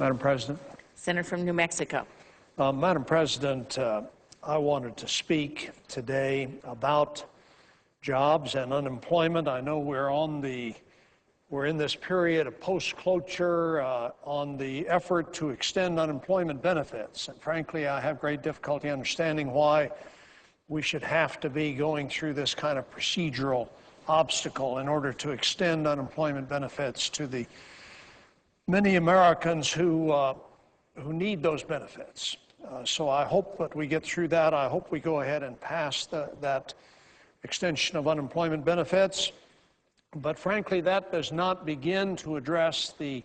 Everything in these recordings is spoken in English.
Madam President. Senator from New Mexico. Madam President, I wanted to speak today about jobs and unemployment. I know we're in this period of post-cloture on the effort to extend unemployment benefits. And frankly, I have great difficulty understanding why we should have to be going through this kind of procedural obstacle in order to extend unemployment benefits to the many Americans who need those benefits. So I hope that we get through that. I hope we go ahead and pass that extension of unemployment benefits. But frankly, that does not begin to address the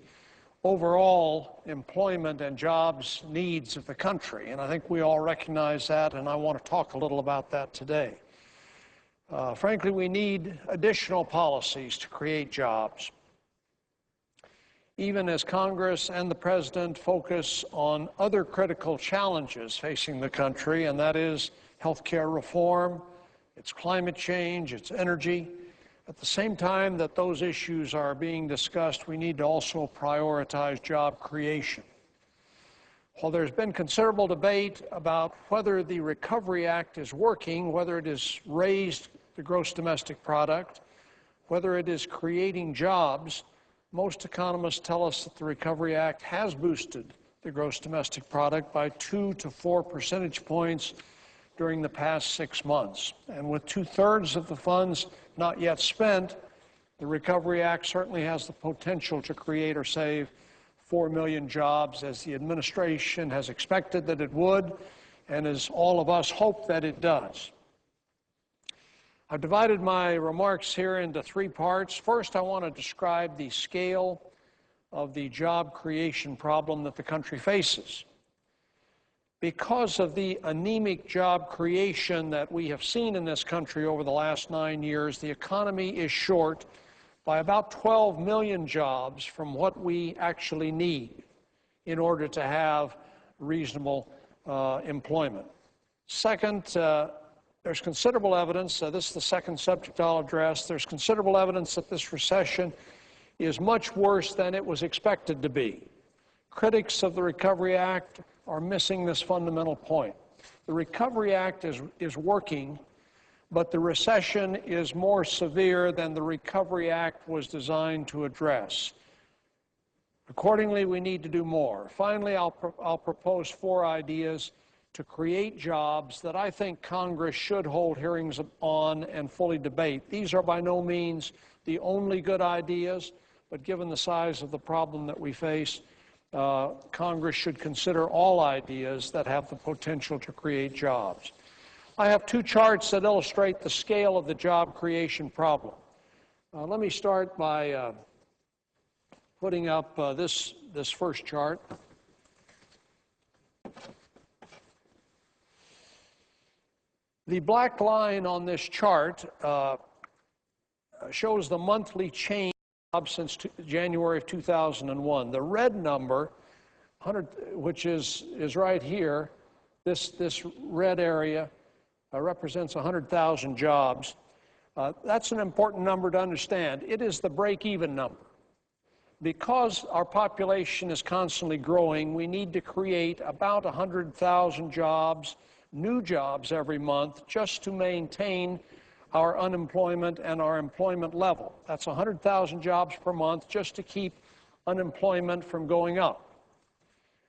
overall employment and jobs needs of the country. And I think we all recognize that, and I want to talk a little about that today. Frankly, we need additional policies to create jobs. Even as Congress and the President focus on other critical challenges facing the country, and that is health care reform, it's climate change, it's energy. At the same time that those issues are being discussed, we need to also prioritize job creation. While there's been considerable debate about whether the Recovery Act is working, whether it has raised the gross domestic product, whether it is creating jobs, most economists tell us that the Recovery Act has boosted the gross domestic product by 2 to 4 percentage points during the past 6 months. And with 2/3 of the funds not yet spent, the Recovery Act certainly has the potential to create or save 4 million jobs, as the administration has expected that it would, and as all of us hope that it does. I've divided my remarks here into 3 parts. First, I want to describe the scale of the job creation problem that the country faces. Because of the anemic job creation that we have seen in this country over the last 9 years, the economy is short by about 12 million jobs from what we actually need in order to have reasonable employment. Second, there's considerable evidence, this is the second subject I'll address, there's considerable evidence that this recession is much worse than it was expected to be. Critics of the Recovery Act are missing this fundamental point. The Recovery Act is working, but the recession is more severe than the Recovery Act was designed to address. Accordingly, we need to do more. Finally, I'll propose 4 ideas to create jobs that I think Congress should hold hearings on and fully debate. These are by no means the only good ideas, but given the size of the problem that we face, Congress should consider all ideas that have the potential to create jobs. I have 2 charts that illustrate the scale of the job creation problem. Let me start by putting up this first chart. The black line on this chart shows the monthly change since January of 2001. The red number, 100, which is right here, this red area represents 100,000 jobs. That's an important number to understand. It is the break-even number. Because our population is constantly growing, we need to create about 100,000 jobs, new jobs every month, just to maintain our unemployment and our employment level. That's 100,000 jobs per month just to keep unemployment from going up.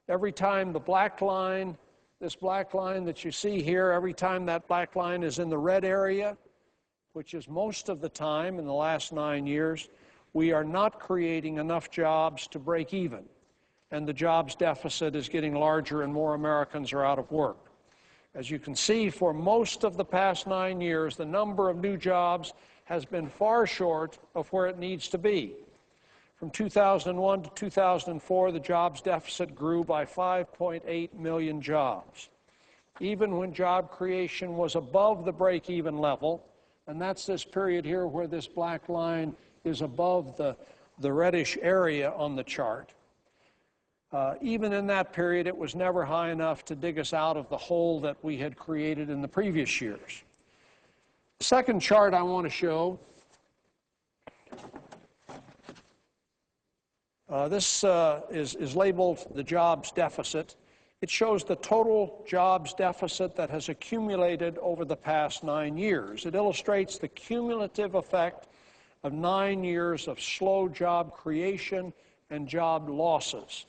Every time the black line, this black line that you see here, every time that black line is in the red area, which is most of the time in the last 9 years, we are not creating enough jobs to break even. And the jobs deficit is getting larger and more Americans are out of work. As you can see, for most of the past 9 years, the number of new jobs has been far short of where it needs to be. From 2001 to 2004, the jobs deficit grew by 5.8 million jobs. Even when job creation was above the break-even level, and that's this period here where this black line is above the reddish area on the chart, even in that period, it was never high enough to dig us out of the hole that we had created in the previous years. The second chart I want to show This is labeled the jobs deficit. It shows the total jobs deficit that has accumulated over the past 9 years. It illustrates the cumulative effect of 9 years of slow job creation and job losses.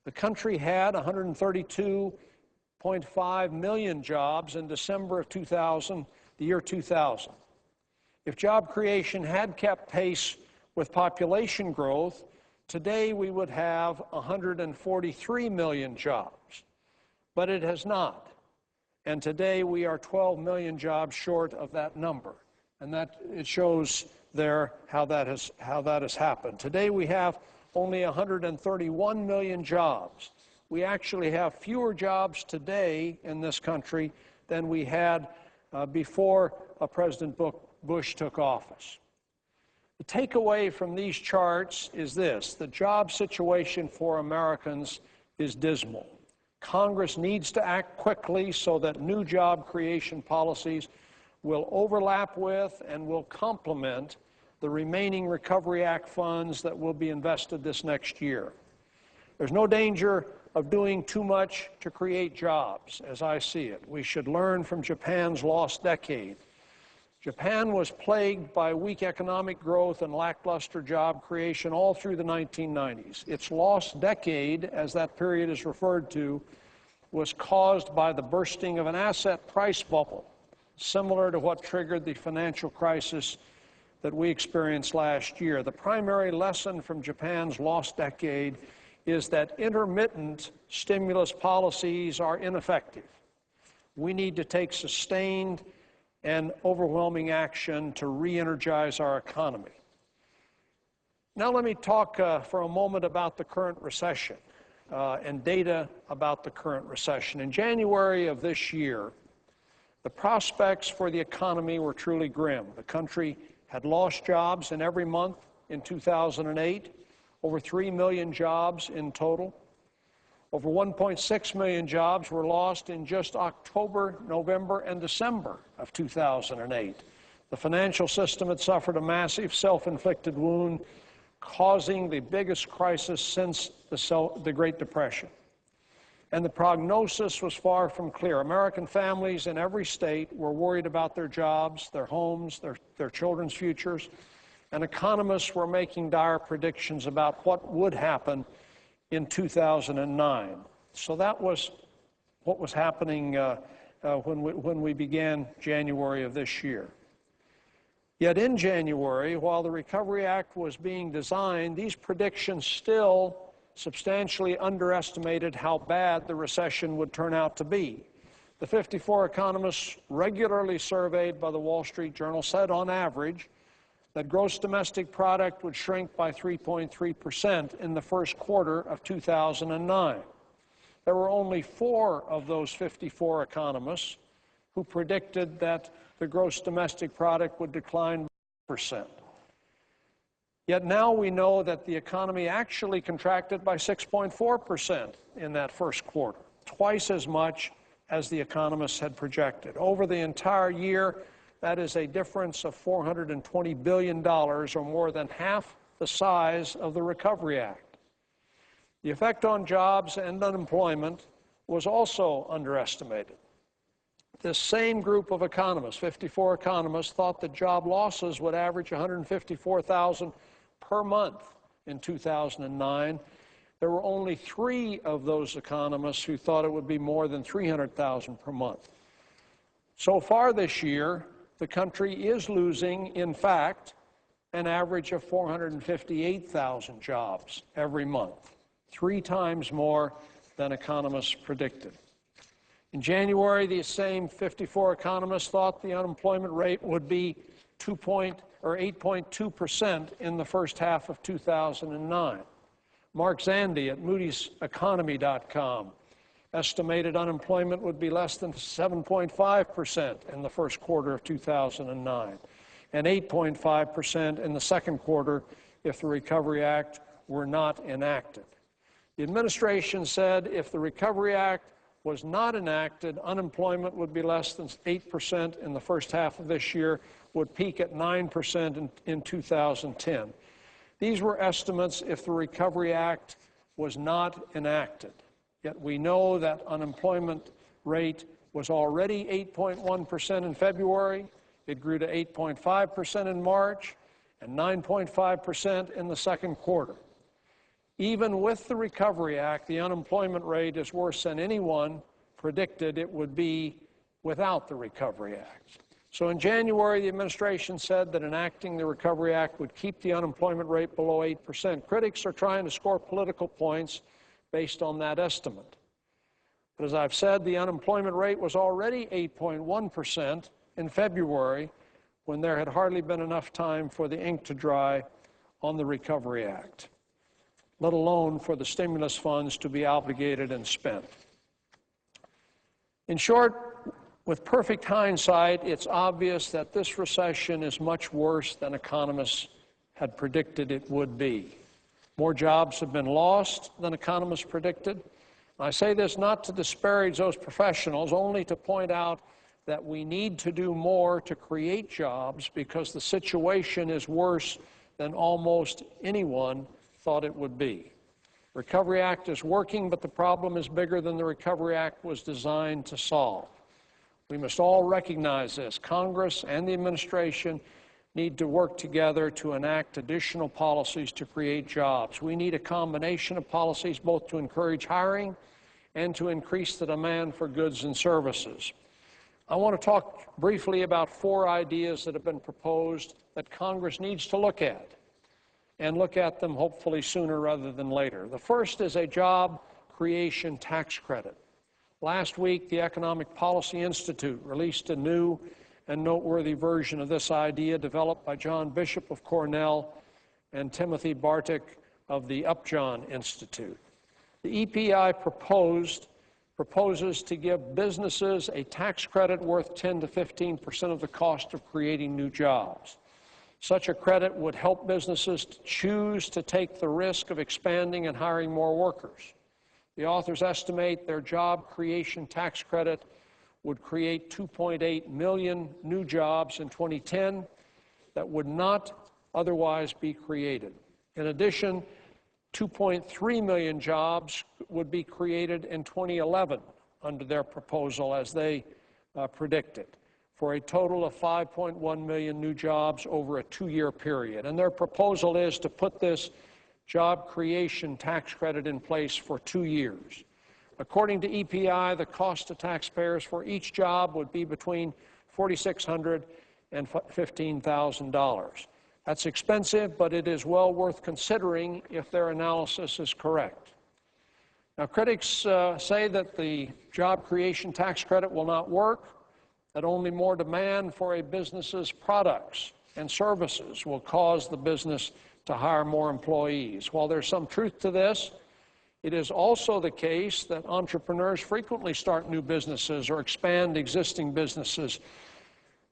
The country had 132.5 million jobs in December of the year 2000. If job creation had kept pace with population growth, today we would have 143 million jobs. But it has not. And today we are 12 million jobs short of that number. And it shows there how that has happened. Today we have only 131 million jobs. We actually have fewer jobs today in this country than we had before President Bush took office. The takeaway from these charts is this: the job situation for Americans is dismal. Congress needs to act quickly so that new job creation policies will overlap with and will complement the remaining Recovery Act funds that will be invested this next year. There's no danger of doing too much to create jobs, as I see it. We should learn from Japan's lost decade. Japan was plagued by weak economic growth and lackluster job creation all through the 1990s. Its lost decade, as that period is referred to, was caused by the bursting of an asset price bubble, similar to what triggered the financial crisis that we experienced last year. The primary lesson from Japan's lost decade is that intermittent stimulus policies are ineffective. We need to take sustained and overwhelming action to re-energize our economy. Now let me talk for a moment about the current recession and data about the current recession. In January of this year, the prospects for the economy were truly grim. The country had lost jobs in every month in 2008, over 3 million jobs in total. Over 1.6 million jobs were lost in just October, November, and December of 2008. The financial system had suffered a massive self-inflicted wound, causing the biggest crisis since the Great Depression. And the prognosis was far from clear. American families in every state were worried about their jobs, their homes, their children's futures, and economists were making dire predictions about what would happen in 2009. So that was what was happening when we began January of this year. Yet in January, while the Recovery Act was being designed, these predictions still substantially underestimated how bad the recession would turn out to be. The 54 economists regularly surveyed by the Wall Street Journal said on average that gross domestic product would shrink by 3.3% in the first quarter of 2009. There were only 4 of those 54 economists who predicted that the gross domestic product would decline by 1%. Yet now we know that the economy actually contracted by 6.4% in that first quarter, twice as much as the economists had projected. Over the entire year, that is a difference of $420 billion, or more than half the size of the Recovery Act. The effect on jobs and unemployment was also underestimated. This same group of economists, 54 economists, thought that job losses would average 154,000 per month in 2009. There were only 3 of those economists who thought it would be more than 300,000 per month. So far this year, the country is losing, in fact, an average of 458,000 jobs every month, 3 times more than economists predicted. In January, these same 54 economists thought the unemployment rate would be 8.2% in the first half of 2009. Mark Zandi at moodyseconomy.com estimated unemployment would be less than 7.5% in the first quarter of 2009 and 8.5% in the second quarter if the Recovery Act were not enacted. The administration said if the Recovery Act was not enacted, unemployment would be less than 8% in the first half of this year, would peak at 9% in 2010. These were estimates if the Recovery Act was not enacted. Yet we know that unemployment rate was already 8.1% in February. It grew to 8.5% in March and 9.5% in the second quarter. Even with the Recovery Act, the unemployment rate is worse than anyone predicted it would be without the Recovery Act. So in January, the administration said that enacting the Recovery Act would keep the unemployment rate below 8%. Critics are trying to score political points based on that estimate. But as I've said, the unemployment rate was already 8.1% in February, when there had hardly been enough time for the ink to dry on the Recovery Act, let alone for the stimulus funds to be obligated and spent. In short, with perfect hindsight, it's obvious that this recession is much worse than economists had predicted it would be. More jobs have been lost than economists predicted. I say this not to disparage those professionals, only to point out that we need to do more to create jobs because the situation is worse than almost anyone thought it would be. Recovery Act is working, but the problem is bigger than the Recovery Act was designed to solve. We must all recognize this. Congress and the administration need to work together to enact additional policies to create jobs. We need a combination of policies both to encourage hiring and to increase the demand for goods and services. I want to talk briefly about 4 ideas that have been proposed that Congress needs to look at, and look at them hopefully sooner rather than later. The first is a job creation tax credit. Last week, the Economic Policy Institute released a new and noteworthy version of this idea developed by John Bishop of Cornell and Timothy Bartik of the Upjohn Institute. The EPI proposes to give businesses a tax credit worth 10 to 15% of the cost of creating new jobs. Such a credit would help businesses to choose to take the risk of expanding and hiring more workers. The authors estimate their job creation tax credit would create 2.8 million new jobs in 2010 that would not otherwise be created. In addition, 2.3 million jobs would be created in 2011 under their proposal, as they predicted, for a total of 5.1 million new jobs over a 2-year period. And their proposal is to put this job creation tax credit in place for 2 years. According to EPI, the cost to taxpayers for each job would be between $4,600 and $15,000. That's expensive, but it is well worth considering if their analysis is correct. Now, critics say that the job creation tax credit will not work, that only more demand for a business's products and services will cause the business to hire more employees. While there's some truth to this, it is also the case that entrepreneurs frequently start new businesses or expand existing businesses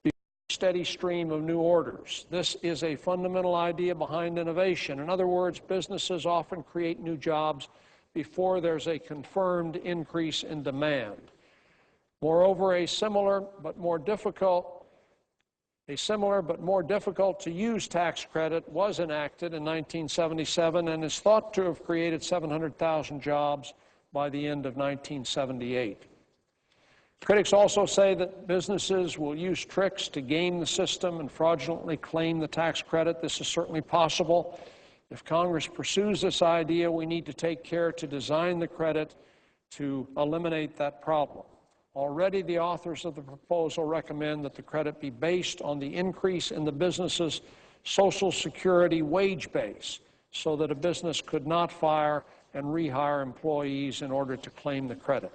before a steady stream of new orders. This is a fundamental idea behind innovation. In other words, businesses often create new jobs before there's a confirmed increase in demand. Moreover, a similar but more difficult to use tax credit was enacted in 1977 and is thought to have created 700,000 jobs by the end of 1978. Critics also say that businesses will use tricks to game the system and fraudulently claim the tax credit. This is certainly possible. If Congress pursues this idea, we need to take care to design the credit to eliminate that problem. Already, the authors of the proposal recommend that the credit be based on the increase in the business's Social Security wage base, so that a business could not fire and rehire employees in order to claim the credit.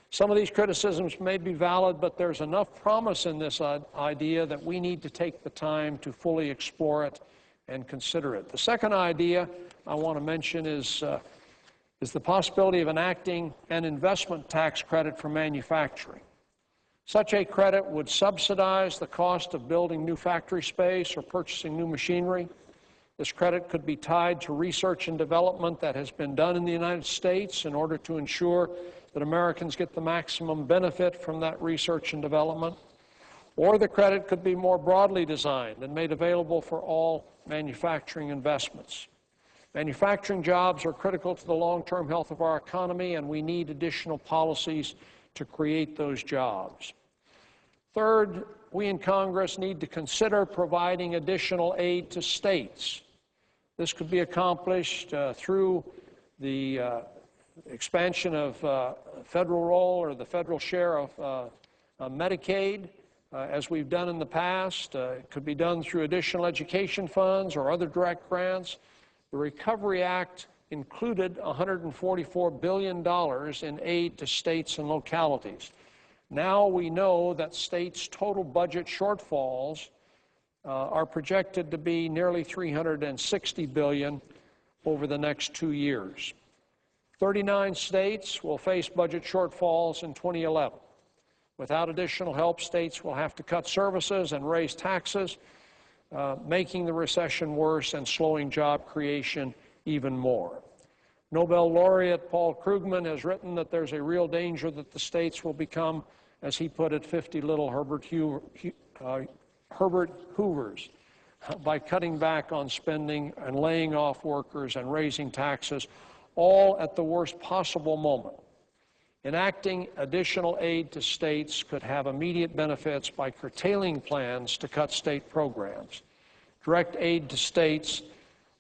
Some of these criticisms may be valid, but there's enough promise in this idea that we need to take the time to fully explore it and consider it. The second idea I want to mention is the possibility of enacting an investment tax credit for manufacturing. Such a credit would subsidize the cost of building new factory space or purchasing new machinery. This credit could be tied to research and development that has been done in the United States in order to ensure that Americans get the maximum benefit from that research and development. Or the credit could be more broadly designed and made available for all manufacturing investments. Manufacturing jobs are critical to the long-term health of our economy, and we need additional policies to create those jobs. Third, we in Congress need to consider providing additional aid to states. This could be accomplished through the expansion of federal role or the federal share of Medicaid, as we've done in the past. It could be done through additional education funds or other direct grants. The Recovery Act included $144 billion in aid to states and localities. Now we know that states' total budget shortfalls are projected to be nearly $360 billion over the next 2 years. 39 states will face budget shortfalls in 2011. Without additional help, states will have to cut services and raise taxes, making the recession worse and slowing job creation even more. Nobel laureate Paul Krugman has written that there's a real danger that the states will become, as he put it, 50 little Herbert Hoovers by cutting back on spending and laying off workers and raising taxes, all at the worst possible moment. Enacting additional aid to states could have immediate benefits by curtailing plans to cut state programs. Direct aid to states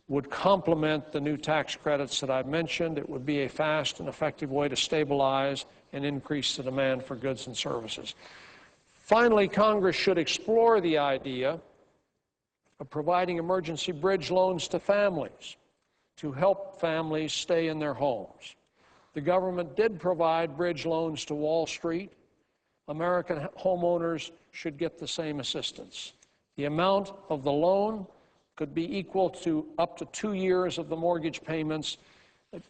would complement the new tax credits that I've mentioned. It would be a fast and effective way to stabilize and increase the demand for goods and services. Finally, Congress should explore the idea of providing emergency bridge loans to families to help families stay in their homes. The government did provide bridge loans to Wall Street. American homeowners should get the same assistance. The amount of the loan could be equal to up to 2 years of the mortgage payments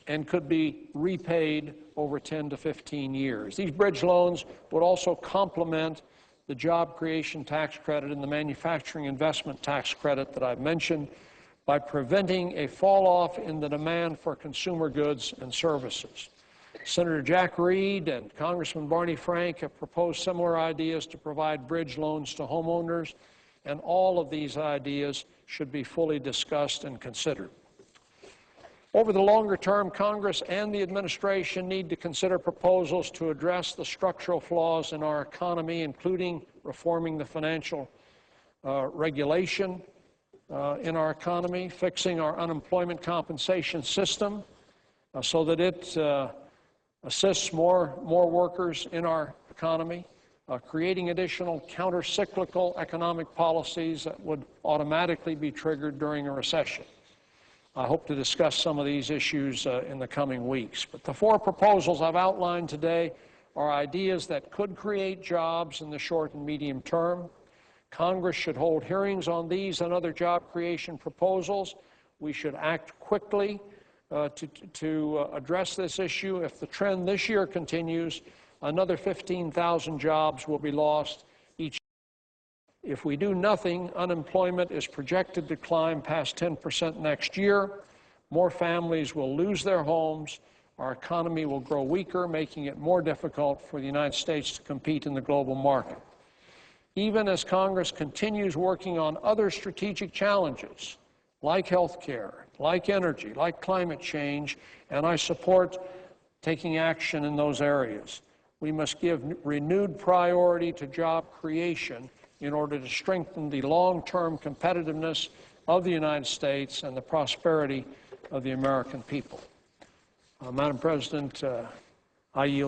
and could be repaid over 10 to 15 years. These bridge loans would also complement the job creation tax credit and the manufacturing investment tax credit that I've mentioned by preventing a fall-off in the demand for consumer goods and services. Senator Jack Reed and Congressman Barney Frank have proposed similar ideas to provide bridge loans to homeowners, and all of these ideas should be fully discussed and considered. Over the longer term, Congress and the administration need to consider proposals to address the structural flaws in our economy, including reforming the financial regulation in our economy, fixing our unemployment compensation system so that it assists more workers in our economy, creating additional counter-cyclical economic policies that would automatically be triggered during a recession. I hope to discuss some of these issues in the coming weeks. But the 4 proposals I've outlined today are ideas that could create jobs in the short and medium term. Congress should hold hearings on these and other job creation proposals. We should act quickly to address this issue. If the trend this year continues, another 15,000 jobs will be lost each year. If we do nothing, unemployment is projected to climb past 10% next year. More families will lose their homes. Our economy will grow weaker, making it more difficult for the United States to compete in the global market. Even as Congress continues working on other strategic challenges, like health care, like energy, like climate change, and I support taking action in those areas, we must give renewed priority to job creation in order to strengthen the long-term competitiveness of the United States and the prosperity of the American people. Madam President, I yield.